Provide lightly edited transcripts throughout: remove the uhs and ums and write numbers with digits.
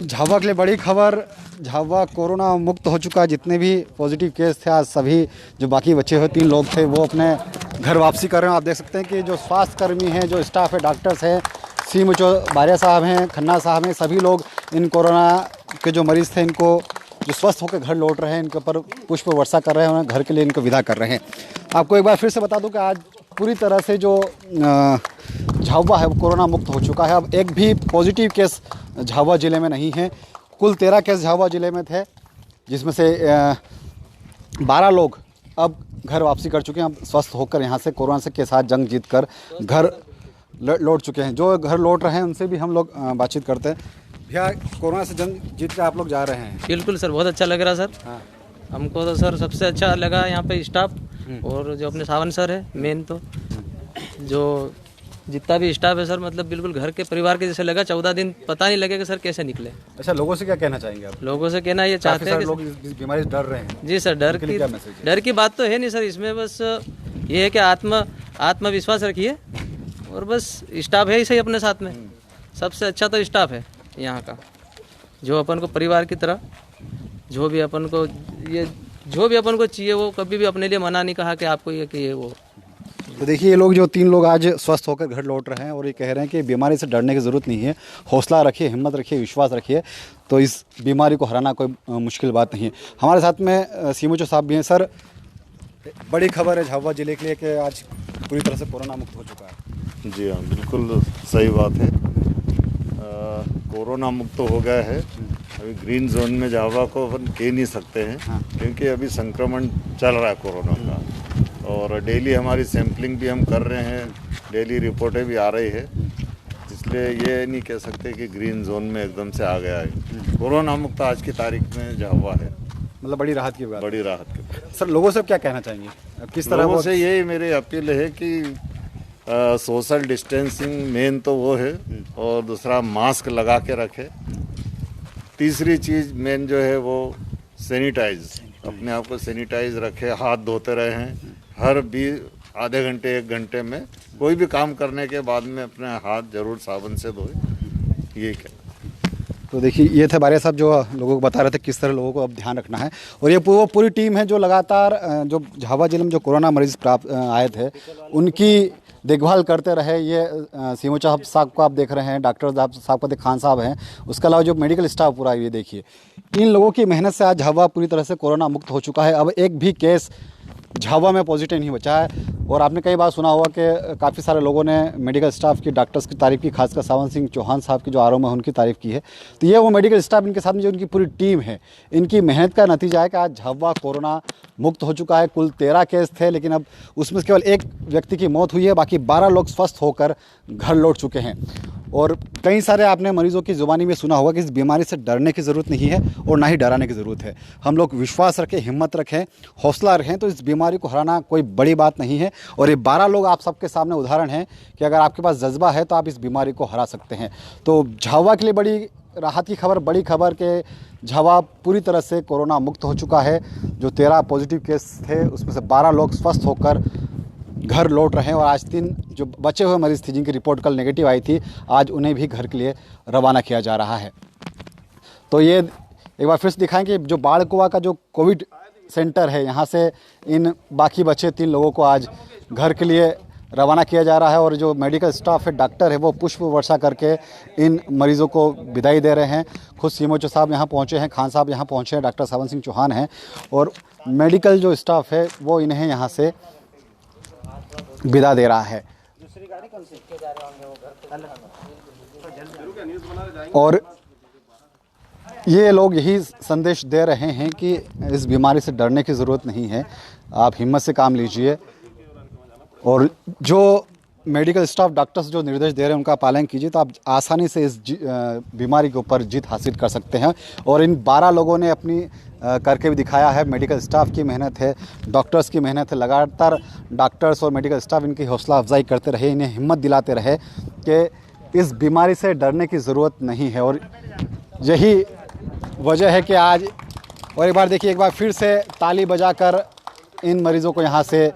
झाबुआ के लिए बड़ी खबर, झाबुआ कोरोना मुक्त हो चुका है। जितने भी पॉजिटिव केस थे आज सभी जो बाकी बचे हुए 3 लोग थे वो अपने घर वापसी कर रहे हैं। आप देख सकते हैं कि जो स्वास्थ्यकर्मी हैं, जो स्टाफ है, डॉक्टर्स हैं, सीएमओ बारिया साहब हैं, खन्ना साहब हैं, सभी लोग इन कोरोना के जो मरीज़ थे इनको जो स्वस्थ होकर घर लौट रहे हैं, इनके ऊपर पुष्प वर्षा कर रहे हैं, उन्हें घर के लिए इनको विदा कर रहे हैं। आपको एक बार फिर से बता दूं कि आज पूरी तरह से जो झाबुआ है वो कोरोना मुक्त हो चुका है। अब एक भी पॉजिटिव केस झाबुआ ज़िले में नहीं है। कुल 13 केस झाबुआ ज़िले में थे, जिसमें से 12 लोग अब घर वापसी कर चुके हैं। अब स्वस्थ होकर यहाँ से कोरोना से के साथ जंग जीत कर घर लौट चुके हैं। जो घर लौट रहे हैं उनसे भी हम लोग बातचीत करते हैं। भैया, कोरोना से जंग जीत कर आप लोग जा रहे हैं? बिल्कुल सर, बहुत अच्छा लग रहा सर। हाँ। हमको तो सर सबसे अच्छा लगा यहाँ पे स्टाफ और जो अपने सावन सर है मेन, तो जो जितना भी स्टाफ है सर, मतलब बिल्कुल घर के परिवार के जैसे लगा। 14 दिन पता नहीं लगेगा सर कैसे निकले। अच्छा, लोगों से क्या कहना चाहेंगे आप? लोगों से कहना ये चाहते हैं कि लोग इस बीमारी से डर रहे हैं। जी सर, डर की बात तो है नहीं सर इसमें। बस ये है कि आत्मविश्वास रखिए और बस स्टाफ है ही सही अपने साथ में। सबसे अच्छा तो स्टाफ है यहाँ का, जो अपन को परिवार की तरह जो भी अपन को चाहिए वो कभी भी अपने लिए मना नहीं कहा कि आपको ये वो। तो देखिए, ये लोग जो 3 लोग आज स्वस्थ होकर घर लौट रहे हैं और ये कह रहे हैं कि बीमारी से डरने की ज़रूरत नहीं है। हौसला रखिए, हिम्मत रखिए, विश्वास रखिए, तो इस बीमारी को हराना कोई मुश्किल बात नहीं है। हमारे साथ में सीएमओ साहब भी हैं। सर, बड़ी खबर है झाबुआ ज़िले के लिए कि आज पूरी तरह से कोरोना मुक्त हो चुका है। जी हाँ, बिल्कुल सही बात है। कोरोना मुक्त हो गया है। अभी ग्रीन जोन में झाबुआ को अपन कह नहीं सकते हैं। हाँ। क्योंकि अभी संक्रमण चल रहा है कोरोना का, और डेली हमारी सैंपलिंग भी हम कर रहे हैं, डेली रिपोर्टें भी आ रही है। इसलिए ये नहीं कह सकते कि ग्रीन जोन में एकदम से आ गया है। कोरोना मुक्त आज की तारीख में झाबुआ है। मतलब बड़ी राहत की बात। बड़ी राहत की बात। सर, लोगों से क्या कहना चाहेंगे? किस तरह लोगों से यही मेरी अपील है कि सोशल डिस्टेंसिंग मेन तो वो है, और दूसरा मास्क लगा के रखे। तीसरी चीज़ मेन जो है वो सैनिटाइज, अपने आप को सैनिटाइज रखे, हाथ धोते रहें हर आधे घंटे 1 घंटे में। कोई भी काम करने के बाद में अपने हाथ जरूर साबुन से धोए। ये क्या। तो देखिए, ये थे बारिया साहब जो लोगों को बता रहे थे किस तरह लोगों को अब ध्यान रखना है। और ये पूरी टीम है जो लगातार जो झाबुआ जिले में जो कोरोना मरीज प्राप्त आए थे उनकी देखभाल करते रहे। ये सीएमओ साहब को आप देख रहे हैं, डॉक्टर साहब को खान साहब हैं, उसके अलावा जो मेडिकल स्टाफ पूरा, ये देखिए इन लोगों की मेहनत से आज झाबुआ पूरी तरह से कोरोना मुक्त हो चुका है। अब एक भी केस झाबुआ में पॉजिटिव नहीं बचा है। और आपने कई बार सुना होगा कि काफ़ी सारे लोगों ने मेडिकल स्टाफ की, डॉक्टर्स की तारीफ़ की, खासकर सावन सिंह चौहान साहब की जो आरओ में उनकी तारीफ़ की है। तो ये वो मेडिकल स्टाफ, इनके साथ में जो उनकी पूरी टीम है, इनकी मेहनत का नतीजा है कि आज झाबुआ कोरोना मुक्त हो चुका है। कुल 13 केस थे, लेकिन अब उसमें केवल 1 व्यक्ति की मौत हुई है, बाकी 12 लोग स्वस्थ होकर घर लौट चुके हैं। और कई सारे आपने मरीजों की ज़ुबानी में सुना होगा कि इस बीमारी से डरने की ज़रूरत नहीं है और ना ही डराने की ज़रूरत है। हम लोग विश्वास रखें, हिम्मत रखें, हौसला रखें, तो इस बीमारी को हराना कोई बड़ी बात नहीं है। और ये 12 लोग आप सबके सामने उदाहरण हैं कि अगर आपके पास जज्बा है तो आप इस बीमारी को हरा सकते हैं। तो झाबुआ के लिए बड़ी राहत की खबर, बड़ी खबर कि झाबुआ पूरी तरह से कोरोना मुक्त हो चुका है। जो 13 पॉजिटिव केस थे उसमें से 12 लोग स्वस्थ होकर घर लौट रहे हैं। और आज 3 जो बचे हुए मरीज़ थे जिनकी रिपोर्ट कल नेगेटिव आई थी, आज उन्हें भी घर के लिए रवाना किया जा रहा है। तो ये एक बार फिर से दिखाएं कि जो बाढ़कुआ का जो कोविड सेंटर है, यहाँ से इन बाकी बचे 3 लोगों को आज घर के लिए रवाना किया जा रहा है। और जो मेडिकल स्टाफ है, डॉक्टर है, वो पुष्प वर्षा करके इन मरीज़ों को विदाई दे रहे हैं। खुद सीएमओ साहब यहाँ पहुँचे हैं, खान साहब यहाँ पहुँचे हैं, डॉक्टर सावन सिंह चौहान हैं, और मेडिकल जो स्टाफ है वो इन्हें यहाँ से विदा दे रहा है। और ये लोग यही संदेश दे रहे हैं कि इस बीमारी से डरने की ज़रूरत नहीं है, आप हिम्मत से काम लीजिए। और जो मेडिकल स्टाफ, डॉक्टर्स जो निर्देश दे रहे हैं उनका पालन कीजिए, तो आप आसानी से इस बीमारी के ऊपर जीत हासिल कर सकते हैं। और इन 12 लोगों ने अपनी करके भी दिखाया है। मेडिकल स्टाफ की मेहनत है, डॉक्टर्स की मेहनत है। लगातार डॉक्टर्स और मेडिकल स्टाफ इनकी हौसला अफजाई करते रहे, इन्हें हिम्मत दिलाते रहे कि इस बीमारी से डरने की ज़रूरत नहीं है। और यही वजह है कि आज, और एक बार देखिए, एक बार फिर से ताली बजाकर इन मरीज़ों को यहाँ से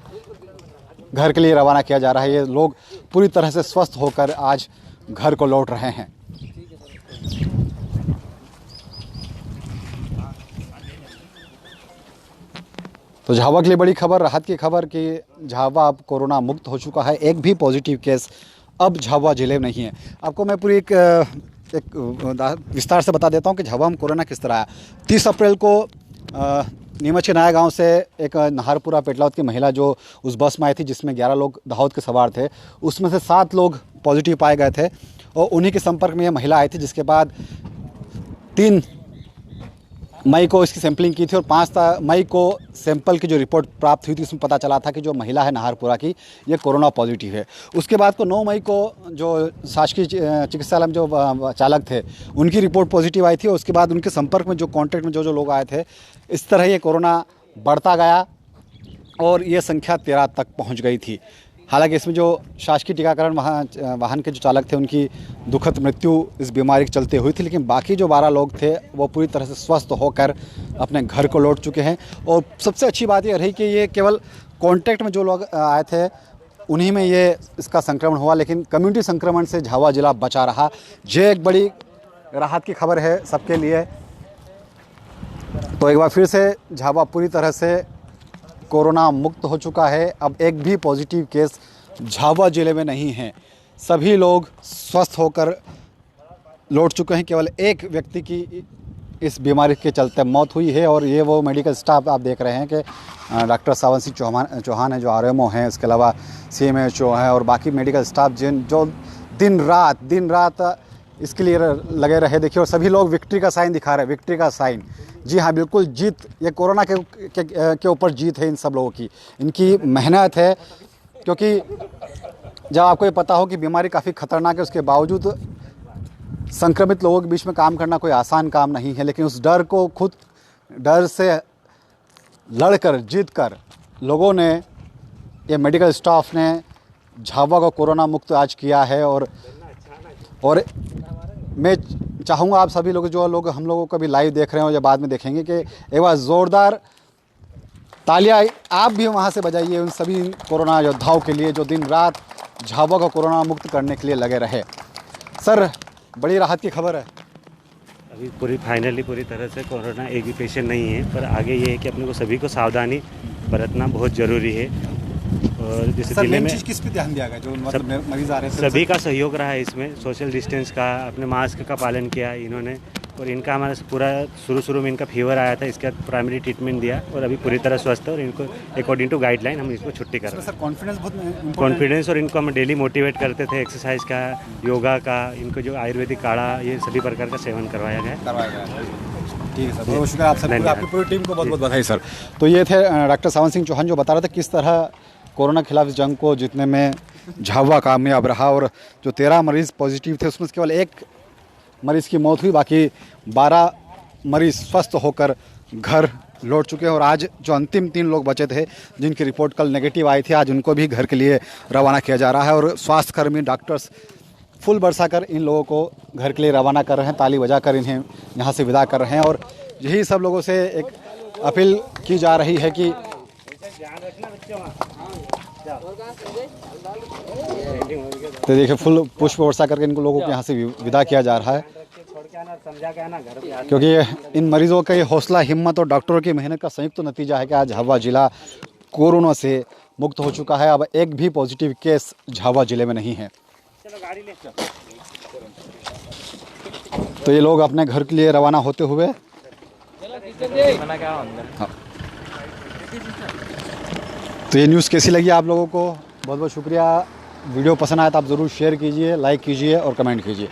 घर के लिए रवाना किया जा रहा है। ये लोग पूरी तरह से स्वस्थ होकर आज घर को लौट रहे हैं। तो झाबुआ के लिए बड़ी खबर, राहत की खबर कि झाबुआ अब कोरोना मुक्त हो चुका है। एक भी पॉजिटिव केस अब झाबुआ जिले में नहीं है। आपको मैं पूरी एक विस्तार से बता देता हूं कि झाबुआ में कोरोना किस तरह आया। 30 अप्रैल को नीमच के नया गांव से एक नाहरपुरा पेटलावत की महिला जो उस बस में आई थी जिसमें 11 लोग दाहोद के सवार थे, उसमें से 7 लोग पॉजिटिव पाए गए थे और उन्हीं के संपर्क में ये महिला आई थी, जिसके बाद 3 मई को इसकी सैंपलिंग की थी और 5 मई को सैंपल की जो रिपोर्ट प्राप्त हुई थी उसमें पता चला था कि जो महिला है नाहरपुरा की ये कोरोना पॉजिटिव है। उसके बाद को 9 मई को जो शासकीय चिकित्सालय में जो चालक थे उनकी रिपोर्ट पॉजिटिव आई थी और उसके बाद उनके संपर्क में जो कॉन्टैक्ट में जो लोग आए थे, इस तरह ये कोरोना बढ़ता गया और ये संख्या 13 तक पहुँच गई थी। हालांकि इसमें जो शासकीय टीकाकरण वाहन के जो चालक थे उनकी दुखद मृत्यु इस बीमारी के चलते हुई थी, लेकिन बाकी जो 12 लोग थे वो पूरी तरह से स्वस्थ होकर अपने घर को लौट चुके हैं। और सबसे अच्छी बात ये रही कि ये केवल कॉन्टैक्ट में जो लोग आए थे उन्हीं में ये इसका संक्रमण हुआ, लेकिन कम्युनिटी संक्रमण से झाबुआ जिला बचा रहा। ये एक बड़ी राहत की खबर है सबके लिए। तो एक बार फिर से झाबुआ पूरी तरह से कोरोना मुक्त हो चुका है। अब एक भी पॉजिटिव केस झाबुआ जिले में नहीं है। सभी लोग स्वस्थ होकर लौट चुके हैं। केवल एक व्यक्ति की इस बीमारी के चलते मौत हुई है और ये वो मेडिकल स्टाफ आप देख रहे हैं कि डॉक्टर सावन सिंह चौहान है जो RMO हैं, इसके अलावा CMHO हैं और बाकी मेडिकल स्टाफ जो दिन रात इसके लिए लगे रहे। देखिए, और सभी लोग विक्ट्री का साइन दिखा रहे हैं, विक्ट्री का साइन। जी हाँ, बिल्कुल जीत, ये कोरोना के ऊपर जीत है इन सब लोगों की, इनकी मेहनत है। क्योंकि जब आपको ये पता हो कि बीमारी काफ़ी खतरनाक है, उसके बावजूद संक्रमित लोगों के बीच में काम करना कोई आसान काम नहीं है, लेकिन उस डर से लड़कर जीत कर लोगों ने, ये मेडिकल स्टाफ ने झाबुआ को कोरोना मुक्त आज किया है। और मैं चाहूँगा आप सभी लोग जो लोग हम लोगों को भी लाइव देख रहे हो या बाद में देखेंगे कि एक बार ज़ोरदार तालियां आप भी वहाँ से बजाइए उन सभी कोरोना योद्धाओं के लिए जो दिन रात झाबुआ को कोरोना मुक्त करने के लिए लगे रहे। सर, बड़ी राहत की खबर है। अभी फाइनली पूरी तरह से कोरोना एक भी पेशेंट नहीं है, पर आगे ये है कि अपने को सभी को सावधानी बरतना बहुत ज़रूरी है। और जैसे जिले में किस पे ध्यान दिया गया जो मतलब मरीज आ रहे हैं? सभी का सहयोग रहा है इसमें, सोशल डिस्टेंस का, अपने मास्क का पालन किया इन्होंने। और इनका हमारा पूरा शुरू में इनका फीवर आया था, इसके बाद प्राइमरी ट्रीटमेंट दिया और अभी पूरी तरह स्वस्थ है और इनको अकॉर्डिंग टू गाइडलाइन हम इसको छुट्टी कर रहे हैं। सर, कॉन्फिडेंस बहुत कॉन्फिडेंस, और इनको हम डेली मोटिवेट करते थे, एक्सरसाइज का, योगा का, इनको जो आयुर्वेदिक काढ़ा, ये सभी प्रकार का सेवन करवाया गया। ठीक है सर, बहुत शुक्रिया आप सभी, आपकी पूरी टीम को बहुत बहुत बधाई सर। तो ये थे डॉक्टर सावन सिंह चौहान जो बता रहे थे किस तरह कोरोना के खिलाफ इस जंग को जीतने में झाबुआ कामयाब रहा। और जो 13 मरीज़ पॉजिटिव थे उसमें से केवल 1 मरीज़ की मौत हुई, बाकी 12 मरीज़ स्वस्थ होकर घर लौट चुके हैं। और आज जो अंतिम 3 लोग बचे थे जिनकी रिपोर्ट कल नेगेटिव आई थी, आज उनको भी घर के लिए रवाना किया जा रहा है। और स्वास्थ्यकर्मी, डॉक्टर्स फुल बरसाकर इन लोगों को घर के लिए रवाना कर रहे हैं, ताली बजाकर इन्हें यहाँ से विदा कर रहे हैं। और यही सब लोगों से एक अपील की जा रही है कि तो देखिए फुल पुष्प वर्षा करके इन लोगों को यहाँ से विदा किया जा रहा है, क्योंकि इन मरीजों का ये हौसला, हिम्मत और डॉक्टरों की मेहनत का संयुक्त नतीजा है कि आज झाबुआ जिला कोरोना से मुक्त हो चुका है। अब एक भी पॉजिटिव केस झाबुआ जिले में नहीं है। तो ये लोग अपने घर के लिए रवाना होते हुए तो ये न्यूज़ कैसी लगी आप लोगों को? बहुत बहुत शुक्रिया। वीडियो पसंद आया तो आप ज़रूर शेयर कीजिए, लाइक कीजिए और कमेंट कीजिए।